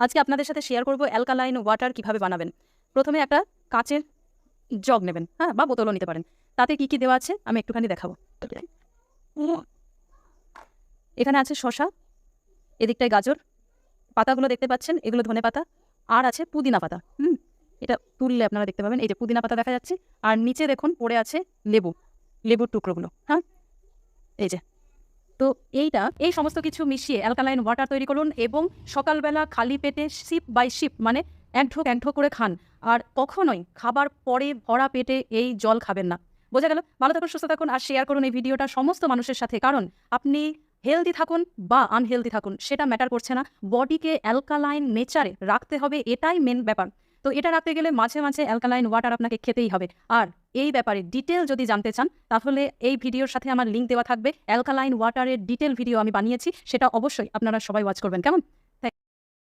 আজকে আপনাদের সাথে শেয়ার করব অ্যালকালাইন ওয়াটার কিভাবে বানাবেন। প্রথমে একটা কাচের জগ নেবেন, হ্যাঁ, বা বোতলও নিতে পারেন। তাতে কি কি দেওয়া আছে আমি একটুখানি দেখাবো। এখানে আছে শসা, এদিকটায় গাজর, পাতাগুলো দেখতে পাচ্ছেন, এগুলো ধনেপাতা, আর আছে পুদিনা পাতা। এটা তুললে আপনারা দেখতে পাবেন, এই যে পুদিনা পাতা দেখা যাচ্ছে, আর নিচে দেখুন পড়ে আছে লেবুর টুকরোগুলো। হ্যাঁ, এই যে। তো এই সমস্ত কিছু মিশিয়ে অ্যালকালাইন ওয়াটার তৈরি করুন এবং সকালবেলা খালি পেটে সিপ বাই সিপ মানে এক ঢোক করে খান। আর কখনোই খাবার পরে ভরা পেটে এই জল খাবেন না। বোঝা গেল? ভালো থাকুন, সুস্থ থাকুন, আর শেয়ার করুন এই ভিডিওটা সমস্ত মানুষের সাথে। কারণ আপনি হেলদি থাকুন বা আনহেলদি থাকুন সেটা ম্যাটার করছে না, বডিকে অ্যালকালাইন নেচারে রাখতে হবে, এটাই মেন ব্যাপার। তো এটা রাখতে গেলে মাঝে মাঝে অ্যালকালাইন ওয়াটার আপনাকে খেতেই হবে। আর এই ব্যাপারে ডিটেল যদি জানতে চান তাহলে এই ভিডিওর সাথে আমার লিঙ্ক দেওয়া থাকবে, অ্যালকালাইন ওয়াটারের ডিটেল ভিডিও আমি বানিয়েছি, সেটা অবশ্যই আপনারা সবাই ওয়াচ করবেন। কেমন?